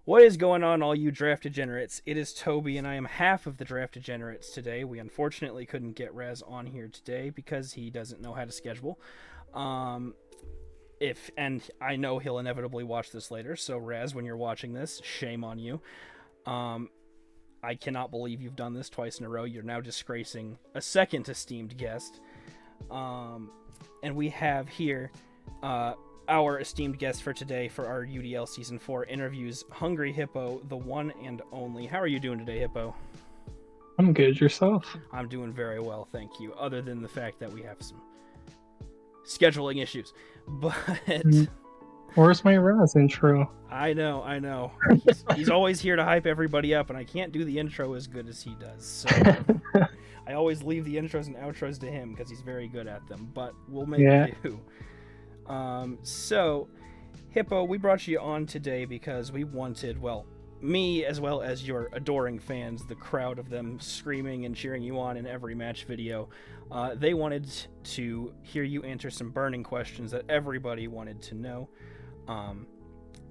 What is going on, all you draft degenerates? It is Toby, and I am half of the draft degenerates today. We unfortunately couldn't get Razz on here today because he doesn't know how to schedule. And I know he'll inevitably watch this later, so Razz, when you're watching this, shame on you. I cannot believe you've done this twice in a row. You're now disgracing a second esteemed guest. And we have here our esteemed guest for today for our UDL Season 4 interviews, Hungry Hippo, the one and only. How are you doing today, Hippo? I'm good. Yourself? I'm doing very well, thank you, other than the fact that we have some scheduling issues. But Where's my Razz intro? I know. He's always here to hype everybody up, and I can't do the intro as good as he does. So I always leave the intros and outros to him because he's very good at them, but we'll make do. So, Hippo, we brought you on today because we wanted, well, me as well as your adoring fans, the crowd of them screaming and cheering you on in every match video, they wanted to hear you answer some burning questions that everybody wanted to know.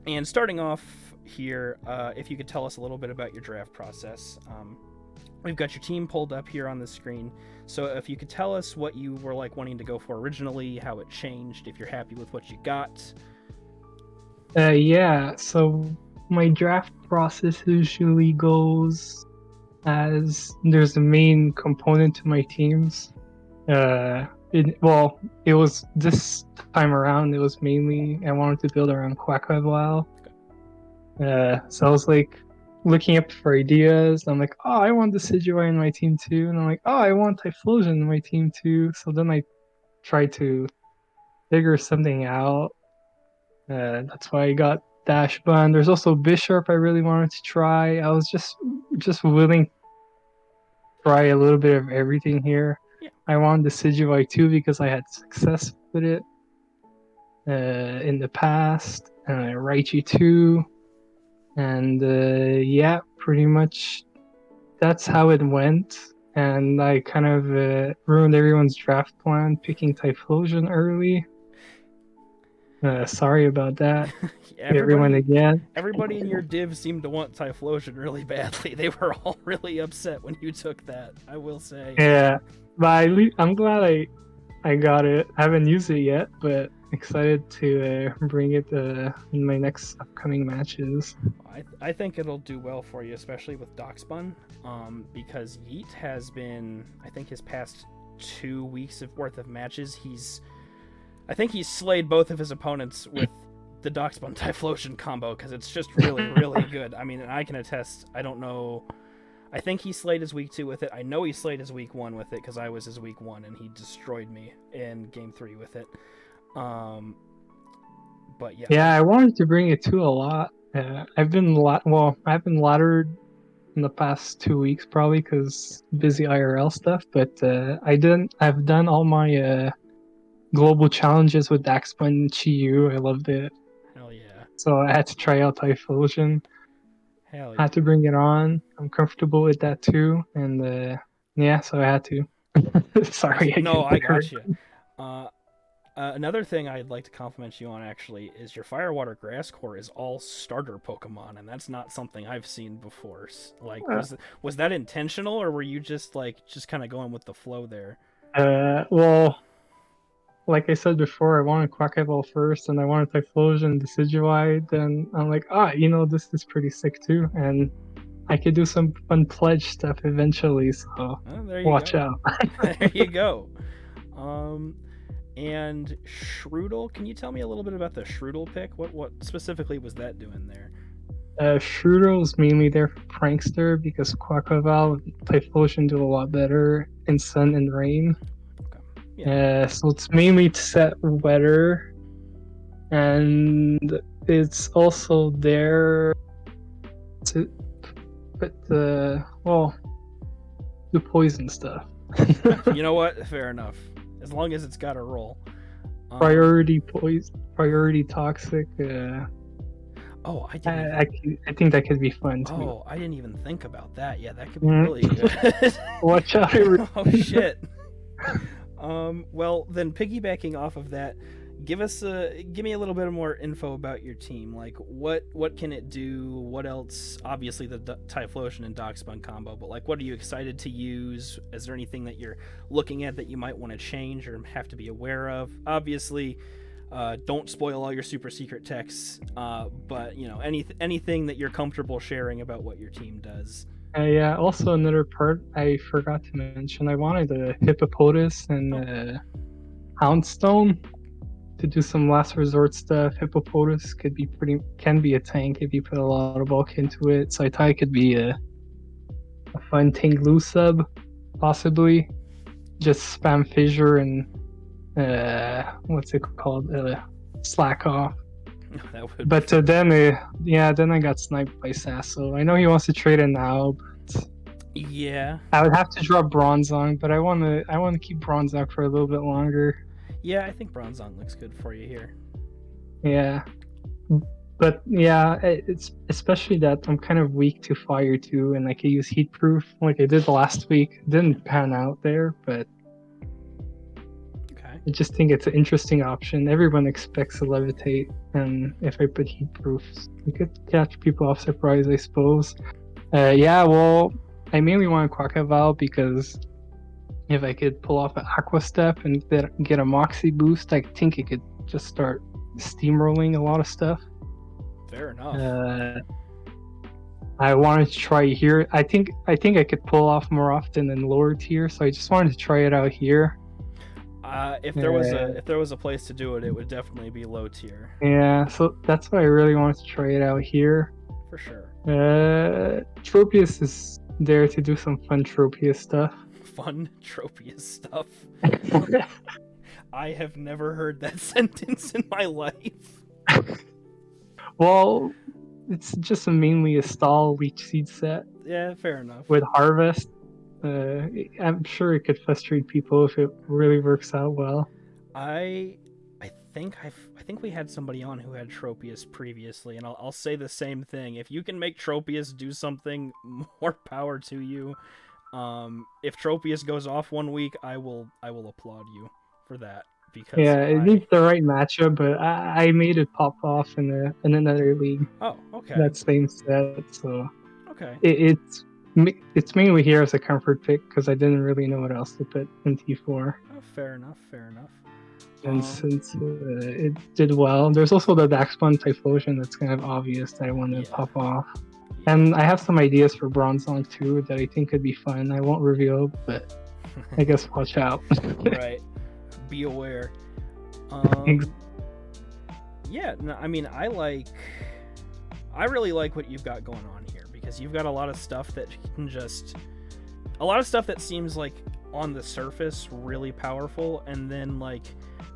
And starting off here, if you could tell us a little bit about your draft process. We've got your team pulled up here on the screen. So if you could tell us what you were like wanting to go for originally, how it changed, if you're happy with what you got. Yeah, so my draft process usually goes as there's a main component to my teams. It was this time around, it was mainly I wanted to build around Quackleval. So I was like looking up for ideas. I'm like, oh, I want the Decidueye in my team too. And I'm like, oh, I want Typhlosion in my team too. So then I tried to figure something out. That's why I got Dash Bun. There's also Bishop I really wanted to try. I was just willing to try a little bit of everything here. Yeah. I wanted the Decidueye too because I had success with it in the past. And I Raichu too. And yeah, pretty much that's how it went. And I kind of ruined everyone's draft plan picking Typhlosion early. Sorry about that. Everyone again. Everybody in your div seemed to want Typhlosion really badly. They were all really upset when you took that, I will say. Yeah, but I'm glad I got it. I haven't used it yet, but excited to bring it in my next upcoming matches. I think it'll do well for you, especially with Doxbun, because Yeet has been, I think his past 2 weeks worth of matches, I think he's slayed both of his opponents with the Doxbun Typhlosion combo, because it's just really, really good. I mean, and I can attest, I don't know, I think he slayed his week 2 with it. I know he slayed his week 1 with it, because I was his week 1, and he destroyed me in game 3 with it. But yeah. Yeah, I wanted to bring it to a lot. I've been laddered in the past 2 weeks probably because busy IRL stuff. But I've done all my global challenges with Daxbun and Chi-Yu. I loved it. Hell yeah! So I had to try out Typhlosion. Hell yeah! I had to bring it on. I'm comfortable with that too, and yeah, so I had to. Sorry. I got you. Another thing I'd like to compliment you on, actually, is your Firewater Grass Core is all starter Pokemon, and that's not something I've seen before. Like, was that intentional, or were you just kind of going with the flow there? Well, like I said before, I wanted Quackleval first, and I wanted Typhlosion, Decidueye. Then I'm like, this is pretty sick too, and I could do some fun pledge stuff eventually. So watch out. There you go. And Shroodle, can you tell me a little bit about the Shroodle pick? What specifically was that doing there? Shroodle is mainly there for Prankster because Quackleval and Typhlosion do a lot better in sun and rain. Okay. Yeah. So it's mainly to set weather, and it's also there to do poison stuff. You know what? Fair enough. As long as it's got a roll. Priority poison, priority toxic. I think that could be fun too. Oh, I didn't even think about that. Yeah, that could be really good. Watch out! Oh shit. Well, then piggybacking off of that, give me a little bit more info about your team. Like, what can it do? What else? Obviously, the Typhlosion and Darkspawn combo, but like, what are you excited to use? Is there anything that you're looking at that you might want to change or have to be aware of? Obviously, don't spoil all your super secret techs, but anything that you're comfortable sharing about what your team does. Yeah, also another part I forgot to mention. I wanted a Hippopotas and Houndstone to do some last resort stuff. Hippopotas can be a tank if you put a lot of bulk into it. So I thought it could be a fun tank loose sub, possibly. Just spam fissure and what's it called? Slack off. That would. But then I got sniped by Sasso. I know he wants to trade it now, but yeah, I would have to drop Bronzong, but I want to keep Bronzong for a little bit longer. Yeah, I think Bronzong looks good for you here. Yeah, but yeah, it's especially that I'm kind of weak to fire too, and I can use heat proof like I did last week. It didn't pan out there, but okay. I just think it's an interesting option. Everyone expects to levitate, and if I put heat proofs, you could catch people off surprise, I suppose. Yeah, well, I mainly want Quackavile because if I could pull off an Aqua Step and get a Moxie boost, I think it could just start steamrolling a lot of stuff. Fair enough. I wanted to try here. I think I could pull off more often in lower tier, so I just wanted to try it out here. If there was a place to do it, it would definitely be low tier. Yeah, so that's why I really wanted to try it out here. For sure. Tropius is there to do some fun Tropius stuff. Fun Tropius stuff. I have never heard that sentence in my life. Well, it's just mainly a stall leech seed set. Yeah, fair enough. With Harvest. I'm sure it could frustrate people if it really works out well. I think we had somebody on who had Tropius previously, and I'll say the same thing. If you can make Tropius do something, more power to you. If Tropius goes off one week, I will applaud you for that, because it needs the right matchup. But I made it pop off in another league. Oh, okay. That same set, so okay. It's mainly here as a comfort pick because I didn't really know what else to put in T4. Oh, fair enough. And since it did well, there's also the Darkspawn Typhlosion that's kind of obvious that I want to pop off. Yeah. And I have some ideas for Bronzong too that I think could be fun. I won't reveal, but I guess watch out. Right. Be aware. Yeah, no, I mean, I really like what you've got going on here, because you've got a lot of stuff that seems like on the surface really powerful, and then like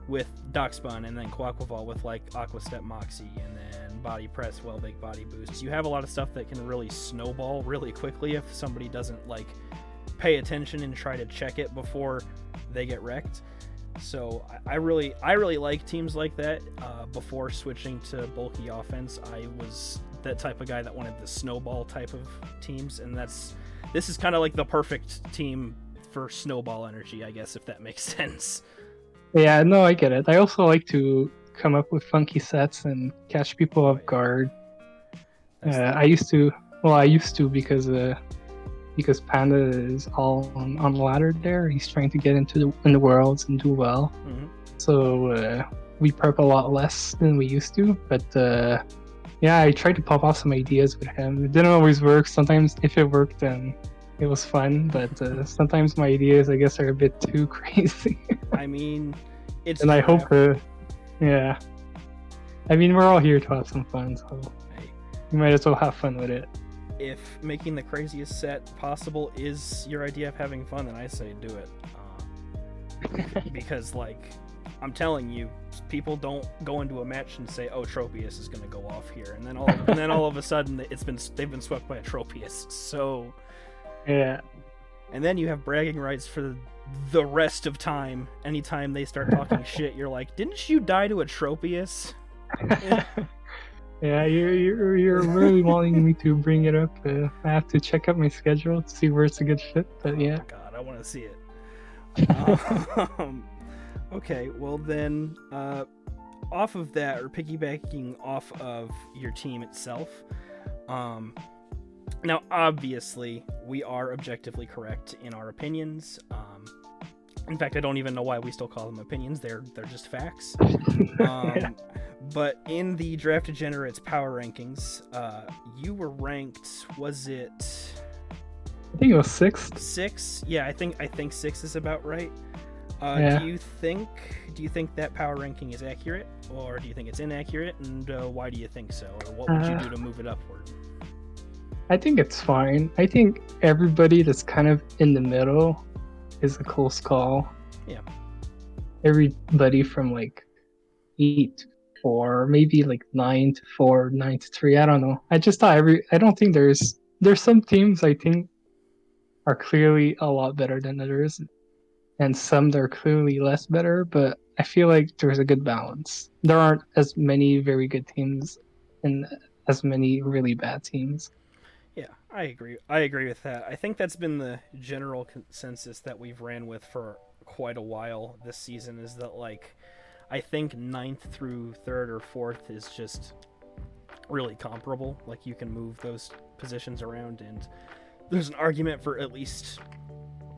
with Darkspawn and then Quackleval with like Aqua Step Moxie and then Body Press, big body boosts. You have a lot of stuff that can really snowball really quickly if somebody doesn't like pay attention and try to check it before they get wrecked. So I really like teams like that. Before switching to bulky offense, I was that type of guy that wanted the snowball type of teams, and this is kind of like the perfect team for snowball energy, I guess, if that makes sense. Yeah, no, I get it. I also like to come up with funky sets and catch people off guard. I used to because Panda is all on ladder there. He's trying to get in the worlds and do well. Mm-hmm. So we prep a lot less than we used to. But yeah, I tried to pop off some ideas with him. It didn't always work. Sometimes if it worked, then it was fun. But sometimes my ideas, I guess, are a bit too crazy. I mean, it's... And I hope... yeah. I mean, we're all here to have some fun, so you might as well have fun with it. If making the craziest set possible is your idea of having fun, then I say do it. Because, like, I'm telling you, people don't go into a match and say, "Oh, Tropius is going to go off here," and then all of a sudden they've been swept by a Tropius. So yeah, and then you have bragging rights for the rest of time. Anytime they start talking shit, you're like, "Didn't you die to a Tropius?" Yeah, you're really wanting me to bring it up. I have to check out my schedule to see where it's a good fit. But yeah. Oh God, I want to see it. Okay, well then, off of that, or piggybacking off of your team itself, now obviously we are objectively correct in our opinions. In fact, I don't even know why we still call them opinions. They're just facts. Yeah. But in the Draft Degenerates power rankings, you were ranked, was it I think it was 6th. 6? Yeah, I think 6 is about right. Yeah. Do you think that power ranking is accurate, or do you think it's inaccurate, and why do you think so, or what would you do to move it upward? I think it's fine. I think everybody that's kind of in the middle is a close call. Yeah. Everybody from like 8 to 4, maybe like 9 to 4, 9 to 3. I don't know. I just thought I don't think there's some teams I think are clearly a lot better than others, and some that are clearly less better. But I feel like there's a good balance. There aren't as many very good teams and as many really bad teams. Yeah, I agree with that. I think that's been the general consensus that we've ran with for quite a while this season, is that, like, I think 9th through 3rd or 4th is just really comparable. Like, you can move those positions around, and there's an argument for at least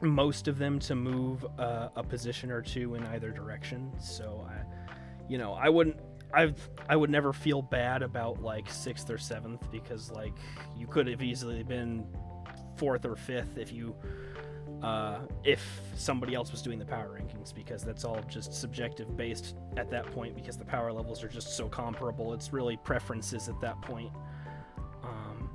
most of them to move a position or two in either direction. So I would never feel bad about like 6th or 7th, because like you could have easily been 4th or 5th if somebody else was doing the power rankings, because that's all just subjective based at that point, because the power levels are just so comparable. It's really preferences at that point.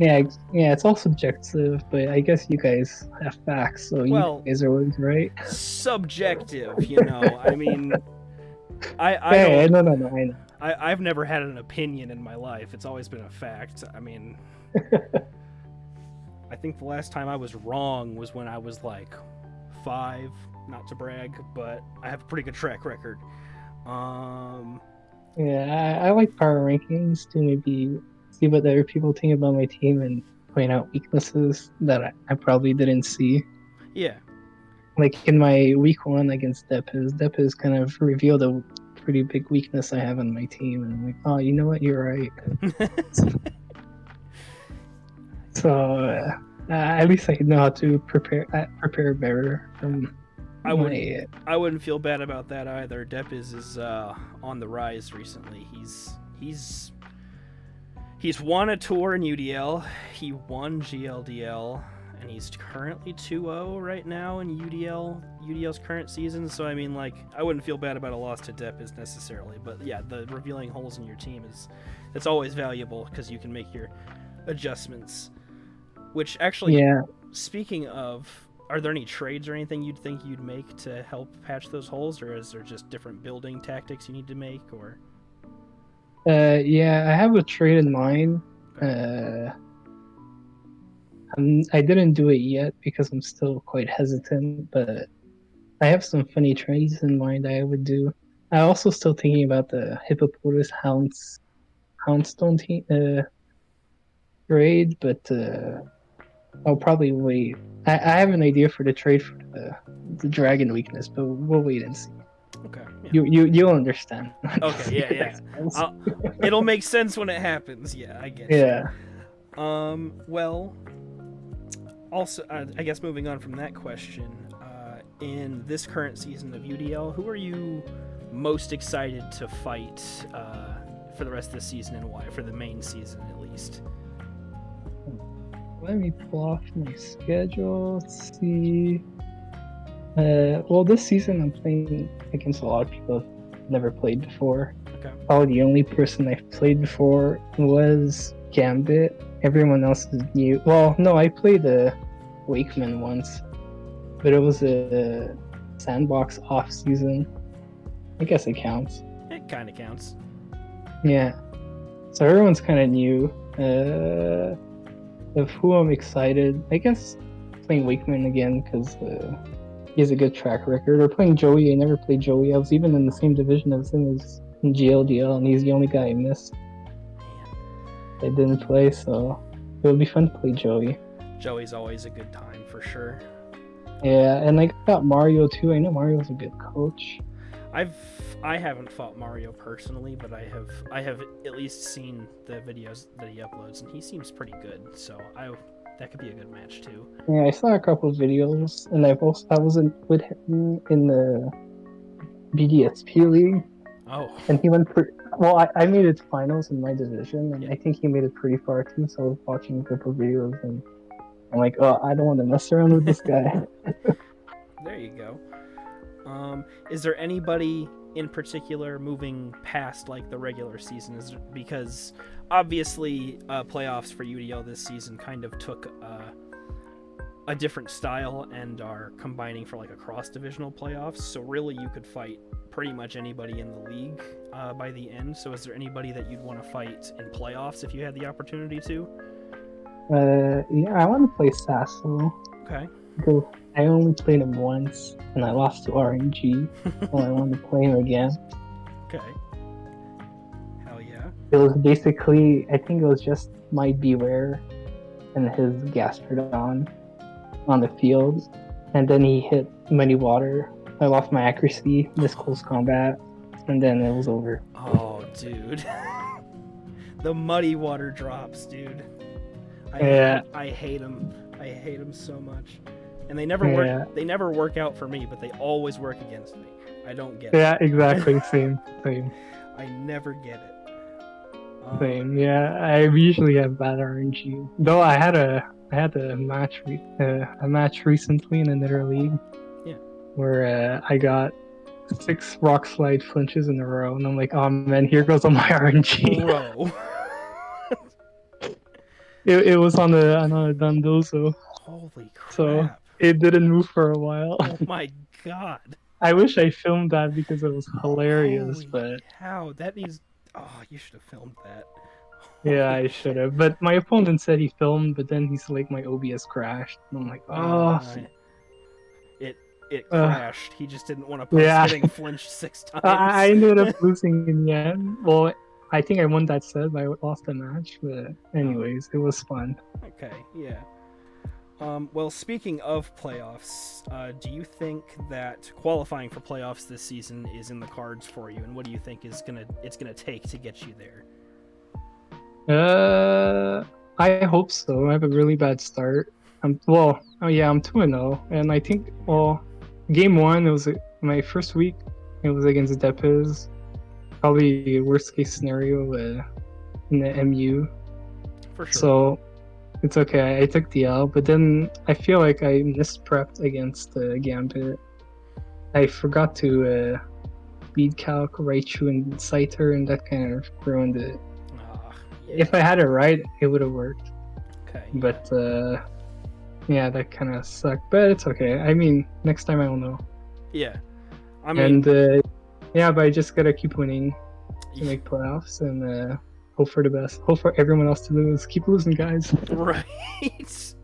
Yeah, it's all subjective, but I guess you guys have facts, so you guys are always right. Subjective, I mean, I know. I've never had an opinion in my life. It's always been a fact. I mean, I think the last time I was wrong was when I was like 5, not to brag, but I have a pretty good track record. Yeah, I like power rankings to maybe see what other people think about my team and point out weaknesses that I probably didn't see. Yeah. Like in my week 1 against Depiz kind of revealed a pretty big weakness I have on my team, and I'm like, oh, you know what, you're right. So at least I know how to prepare better. I wouldn't feel bad about that either. Depiz is on the rise recently. He's won a tour in UDL. He won GLDL, and he's currently 2-0 right now in UDL's current season. So I mean, like, I wouldn't feel bad about a loss to Depiz necessarily, but yeah, the revealing holes in your team it's always valuable, because you can make your adjustments. Which actually, yeah. Speaking of, are there any trades or anything you'd think you'd make to help patch those holes, or is there just different building tactics you need to make, or? Yeah, I have a trade in mind. I didn't do it yet because I'm still quite hesitant, but I have some funny trades in mind I would do. I'm also still thinking about the Hippopotamus Houndstone trade, but I'll probably wait. I have an idea for the trade for the dragon weakness, but we'll wait and see. Okay. Yeah. You'll understand. Okay. Yeah. It'll make sense when it happens. Yeah, I get Yeah. You. Well. Also, I guess moving on from that question, in this current season of UDL, who are you most excited to fight for the rest of the season, and why? For the main season, at least. Let me pull off my schedule. Let's see. Well, this season I'm playing against a lot of people I've never played before. Okay. Probably the only person I've played before was Gambit. Everyone else is new. Well, no, I played Wakeman once, but it was a sandbox off season. I guess it counts. It kind of counts. Yeah. So everyone's kind of new. Of who I'm excited, I guess playing Wakeman again, because he has a good track record. Or playing Joey. I never played Joey. I was even in the same division as him as in GLDL, and he's the only guy I missed. I didn't play, so it would be fun to play Joey. Joey's always a good time, for sure. Yeah, and I got Mario too. I know Mario's a good coach. I haven't fought Mario personally, but I have at least seen the videos that he uploads, and he seems pretty good. So that could be a good match too. Yeah, I saw a couple of videos, and I wasn't with him in the BDSP league, Oh, and he went pretty well. I made it to finals in my division, and yeah. I think he made it pretty far too. So I was watching a couple of videos, and I'm like, oh, I don't want to mess around with this guy. There you go. Is there anybody in particular moving past like the regular season? Because obviously playoffs for UDL this season kind of took a different style and are combining for like a cross-divisional playoffs. So really, you could fight pretty much anybody in the league by the end. So is there anybody that you'd want to fight in playoffs if you had the opportunity to? Yeah, I want to play Sasso. Okay. Because I only played him once, and I lost to RNG. So I want to play him again. Okay. Hell yeah. It was basically, I think it was just my Beware and his Gastrodon on the field, and then he hit Muddy Water. I lost my accuracy, missed close combat, and then it was over. Oh, dude. The Muddy Water drops, dude. I hate them. I hate them so much. And they never work. They never work out for me, but they always work against me. I don't get it. Yeah, exactly. Same. I never get it. Same. Yeah, I usually have bad RNG. Though I had a match recently in another league. Yeah. Where I got 6 rock slide flinches in a row, and I'm like, oh man, here goes all my RNG. Bro. It was on a Dondozo. Holy crap. So it didn't move for a while. Oh my god. I wish I filmed that because it was hilarious, Holy but cow, that needs. Oh, you should have filmed that. yeah, I should have. But my opponent said he filmed, but then he's like, my OBS crashed. And I'm like, oh. It crashed. He just didn't want to post getting flinched 6 times. I ended up losing in the end. Well, I think I won that set, but I lost the match. But anyways, it was fun. Okay, yeah. Well, speaking of playoffs, do you think that qualifying for playoffs this season is in the cards for you, and what do you think it's gonna take to get you there? I hope so. I have a really bad start. I'm 2-0, and I think game 1 it was my first week. It was against Depiz. Probably worst case scenario in the MU. For sure. So it's okay. I took the L, but then I feel like I misprepped against Gambit. I forgot to lead calc, Raichu, and Scyther, and that kind of ruined it. Yeah. If I had it right, it would have worked. Okay. But yeah, that kind of sucked. But it's okay. I mean, next time I will know. Yeah. I mean. And yeah, but I just gotta keep winning to make playoffs and hope for the best. Hope for everyone else to lose. Keep losing, guys. Right.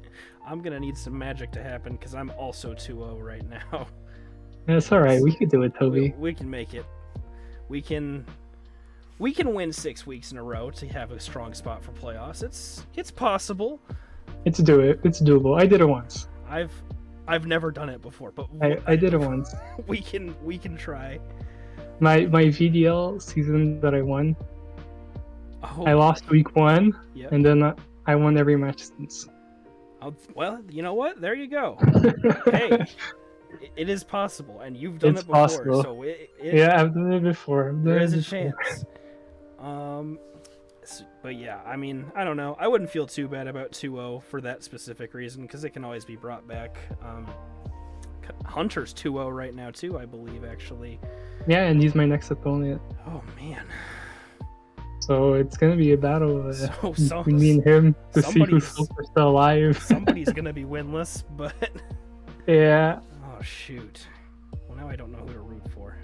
I'm gonna need some magic to happen because I'm also 2-0 right now. Yeah, it's all right. We can do it, Toby. We can make it. We can win 6 weeks in a row to have a strong spot for playoffs. It's possible. It's doable. I did it once. I've never done it before, but I did it once. We can try. My VDL season that I won, I lost week 1, and then I won every match since. Well, you know what? There you go. Hey, it is possible, and you've done it before. Possible. So yeah, I've done it before. There is a chance. But yeah, I mean, I don't know. I wouldn't feel too bad about 2-0 for that specific reason, because it can always be brought back. Hunter's 2-0 right now too, I believe, actually. Yeah, and he's my next opponent. Oh man. So it's gonna be a battle between me and him to see who's still alive. Somebody's gonna be winless, but yeah. Oh shoot. Well, now I don't know who to root for.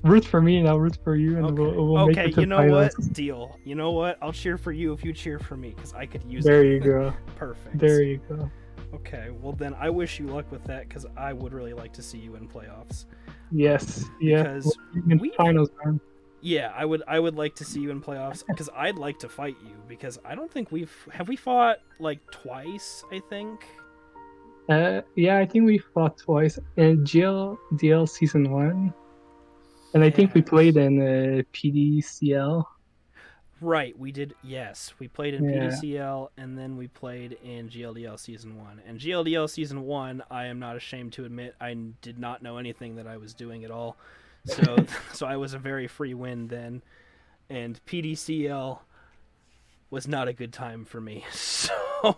Root for me, and I'll root for you, and okay. we'll make it to you know finals. what? Deal. You know what? I'll cheer for you if you cheer for me, because I could use there it. There you go. Perfect. There you go. Okay, well then I wish you luck with that, because I would really like to see you in playoffs. Yes. Yeah. Because finals, man. Yeah, I would like to see you in playoffs, because I'd like to fight you, because I don't think we fought like twice, I think. Yeah, I think we fought twice in DL season 1, and I think we played Yes. in PDCL. Right, we did. Yes, we played in Yeah. PDCL and then we played in GLDL season 1. And GLDL season 1, I am not ashamed to admit, I did not know anything that I was doing at all. So, so I was a very free win then. And PDCL was not a good time for me. So, I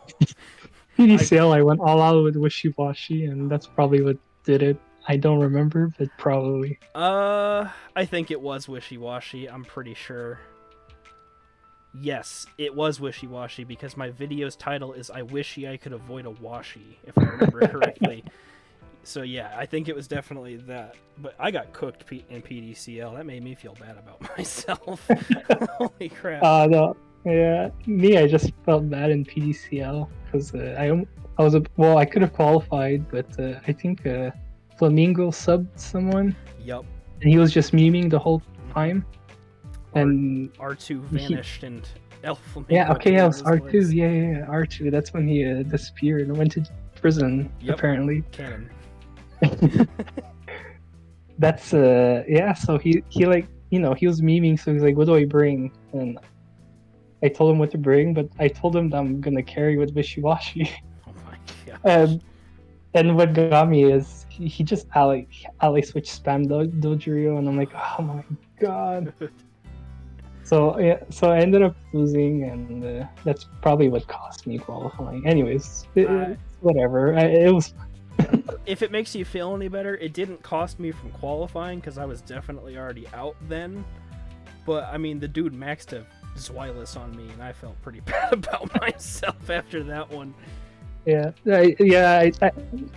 PDCL, I went all out with Wishy Washy, and that's probably what did it. I don't remember, but probably. I think it was wishy washy. I'm pretty sure. Yes, it was wishy washy because my video's title is "I wish I could avoid a washy," if I remember correctly. So yeah, I think it was definitely that. But I got cooked in PDCL. That made me feel bad about myself. Holy crap! No, yeah, me, I just felt bad in PDCL because I was well, I could have qualified, but I think Flamingo subbed someone, Yep. and he was just memeing the whole time. And R2 vanished and Elf Flamingo. Yeah, okay, yeah, it was R2. Place. Yeah, R2. That's when he disappeared and went to prison, apparently. Canon. That's yeah. So he like, he was memeing, so he's like, "What do I bring?" And I told him what to bring, but I told him that I'm gonna carry with Wishy Washy. Oh my god. And what got me is he just ally switch spam Dojurio, and I'm like, oh my god. So yeah, so I ended up losing, and that's probably what cost me qualifying. Anyways, whatever. It was. If it makes you feel any better, it didn't cost me from qualifying because I was definitely already out then. But I mean, the dude maxed a Zweilous on me, and I felt pretty bad about myself after that one. Yeah,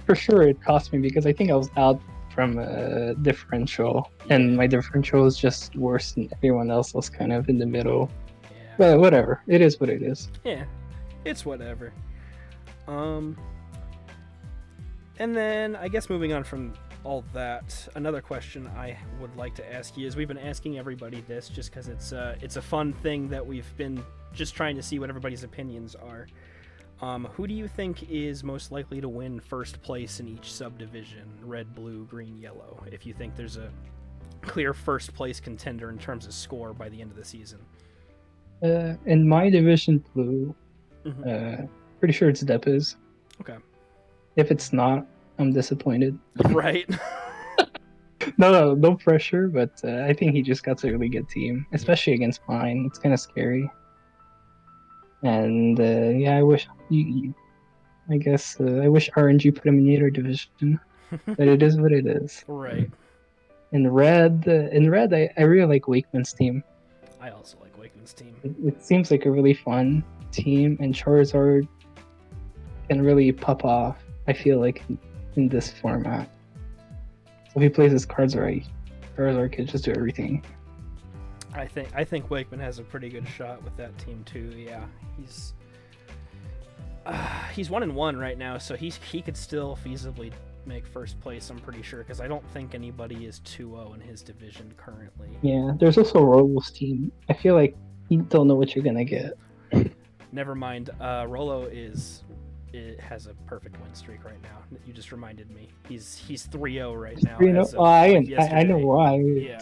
for sure it cost me because I think I was out from a differential, and my differential was just worse than everyone else. Was kind of in the middle. Yeah. But whatever, it is what it is. Yeah, it's whatever. And then I guess moving on from all that, another question I would like to ask you is, we've been asking everybody this just because it's a fun thing that we've been just trying to see what everybody's opinions are. Who do you think is most likely to win first place in each subdivision, red, blue, green, yellow, if you think there's a clear first place contender in terms of score by the end of the season? In my division, blue, pretty sure it's Depes. Okay. If it's not, I'm disappointed. Right. No pressure, but I think he just got a really good team, especially against mine. It's kind of scary. And yeah, I wish I guess I wish RNG put him in either division, but it is what it is. Right. In red, I really like Wakeman's team. I also like Wakeman's team. It seems like a really fun team, and Charizard can really pop off, I feel like, in this format. So if he plays his cards right, Charizard can just do everything. I think Wakeman has a pretty good shot with that team too. Yeah, he's 1-1 right now, so he could still feasibly make first place. I'm pretty sure, because I don't think anybody is 2-0 in his division currently. Yeah, there's also Rolo's team. I feel like you don't know what you're gonna get. Never mind. Rolo has a perfect win streak right now. You just reminded me. He's 3-0 right now. I know why. Yeah.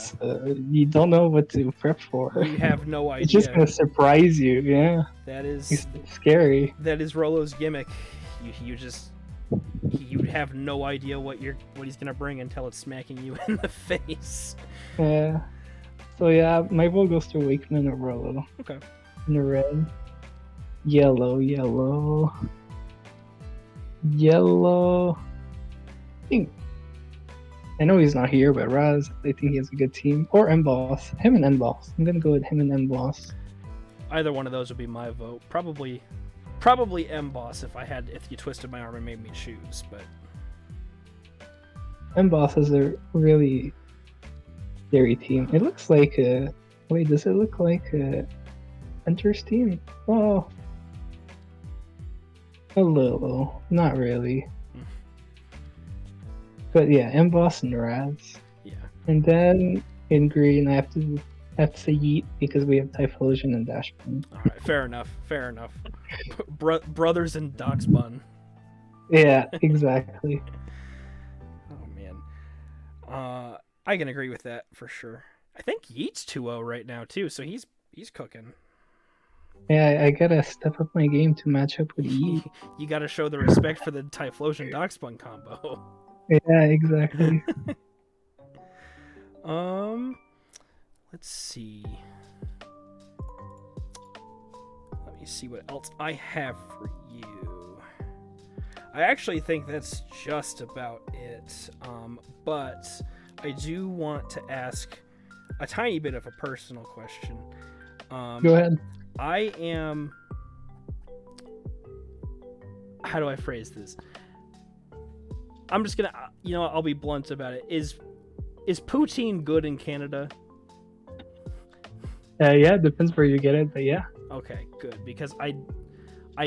You don't know what to prep for. You have no idea. It's just gonna surprise you. Yeah. That is. It's scary. That is Rolo's gimmick. You have no idea what he's gonna bring until it's smacking you in the face. Yeah. So yeah, my vote goes to Wakeman or Rolo. Okay. In the red. Yellow. I know he's not here, but Razz, I think he has a good team. Or M-Boss. Him and M-Boss. I'm gonna go with him and M-Boss. Either one of those would be my vote. Probably M-Boss if you twisted my arm and made me choose, but M-Boss is a really scary team. It looks like wait, does it look like Hunter's team? Oh. A little, not really. But yeah, M-Boss and Razz. Yeah. And then in green, I have to say Yeet because we have Typhlosion and Dashbun. All right, fair enough. Brothers and Doxbun. Yeah, exactly. Oh man, I can agree with that for sure. I think Yeet's 2-0 right now too, so he's cooking. Yeah, I gotta step up my game to match up with E. You got to show the respect for the Typhlosion Darkspawn combo. Yeah, exactly. um, let's see. Let me see what else I have for you. I actually think that's just about it. But I do want to ask a tiny bit of a personal question. Go ahead. I am. How do I phrase this? I'm just gonna, I'll be blunt about it. Is poutine good in Canada? Yeah, it depends where you get it, but yeah. Okay, good, because I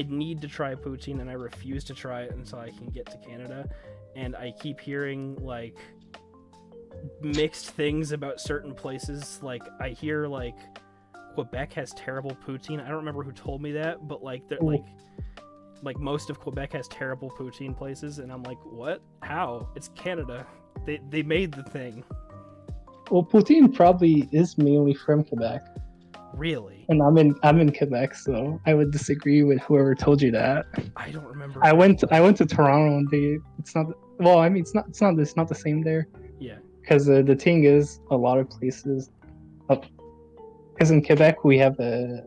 need to try poutine and I refuse to try it until I can get to Canada, and I keep hearing like mixed things about certain places. Like I hear like Quebec has terrible poutine. I don't remember who told me that, but like they're like most of Quebec has terrible poutine places, and I'm like, what? How? It's Canada. They made the thing. Well, poutine probably is mainly from Quebec. Really? And I'm in Quebec, so I would disagree with whoever told you that. I don't remember. I went to Toronto and it's not, well, I mean it's not the same there. Yeah. Because the thing is, a lot of places, because in Quebec we have a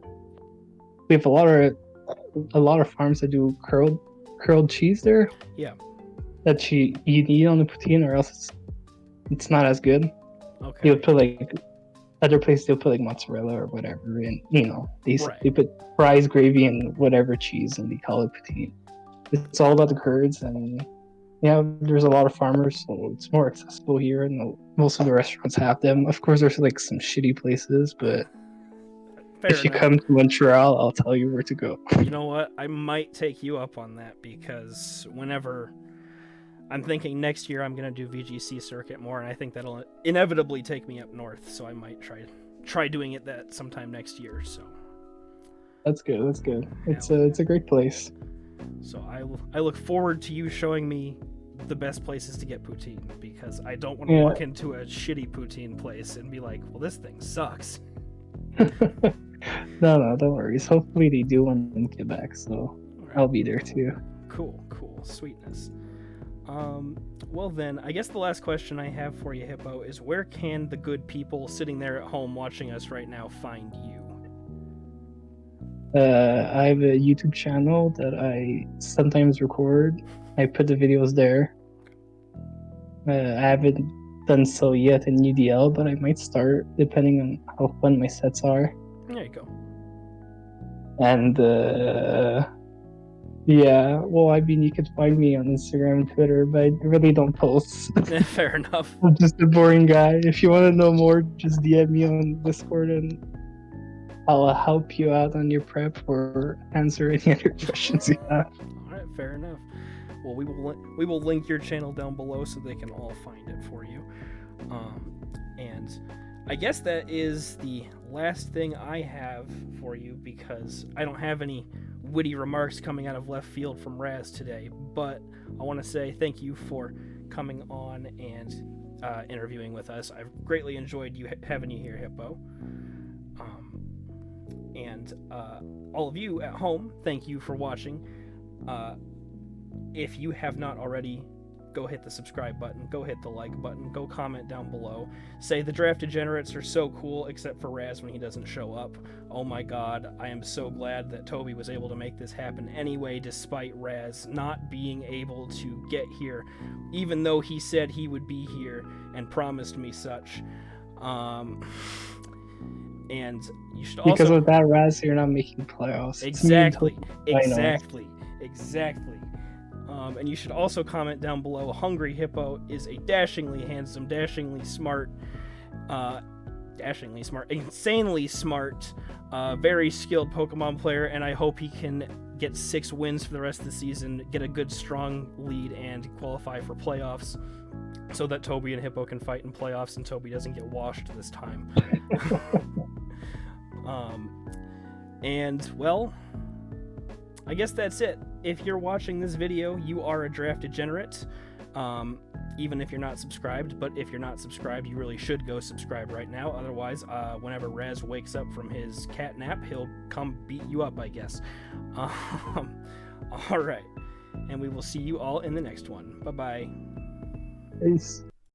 lot of farms that do curled cheese there. Yeah. That you eat on the poutine, or else it's not as good. Okay. You'll put like other places, they'll put like mozzarella or whatever, and they put fries, gravy, and whatever cheese, and they call it poutine. It's all about the curds, and there's a lot of farmers, so it's more accessible here, and most of the restaurants have them. Of course, there's like some shitty places, but if you come to Montreal, I'll tell you where to go. You know what? I might take you up on that, because whenever I'm thinking next year I'm going to do VGC circuit more, and I think that'll inevitably take me up north, so I might try doing it that sometime next year. So that's good. It's a great place. So I look forward to you showing me the best places to get poutine, because I don't want to walk into a shitty poutine place and be like, well, this thing sucks. No, don't worry. Hopefully they do one in Quebec, so right. I'll be there too. Cool, sweetness. Well then, I guess the last question I have for you, Hippo, is where can the good people sitting there at home watching us right now find you? I have a YouTube channel that I sometimes record. I put the videos there. I haven't done so yet in UDL, but I might start depending on how fun my sets are. There you go. And yeah, well, I mean, you could find me on Instagram and Twitter, but I really don't post. Fair enough. I'm just a boring guy. If you want to know more, just DM me on Discord and I'll help you out on your prep or answer any other questions you have. All right, fair enough. Well, we will link your channel down below so they can all find it for you. And I guess that is the last thing I have for you, because I don't have any witty remarks coming out of left field from Razz today. But I want to say thank you for coming on and interviewing with us. I've greatly enjoyed having you here, Hippo. And all of you at home, thank you for watching. If you have not already, go hit the subscribe button, go hit the like button, go comment down below. Say the Draft Degenerates are so cool, except for Razz when he doesn't show up. Oh my god, I am so glad that Toby was able to make this happen anyway, despite Razz not being able to get here, even though he said he would be here and promised me such. And you should also, because of that, Razz, you're not making playoffs. Exactly. And you should also comment down below. Hungry Hippo is a dashingly handsome, dashingly smart, insanely smart, very skilled Pokemon player, and I hope he can get 6 wins for the rest of the season, get a good strong lead, and qualify for playoffs, so that Toby and Hippo can fight in playoffs and Toby doesn't get washed this time. And well, I guess that's it. if you're watching this video, you are a draft degenerate. Even if you're not subscribed, but if you're not subscribed, you really should go subscribe right now. Otherwise, whenever Razz wakes up from his cat nap, he'll come beat you up, I guess. All right, and we will see you all in the next one. Bye-bye. Peace.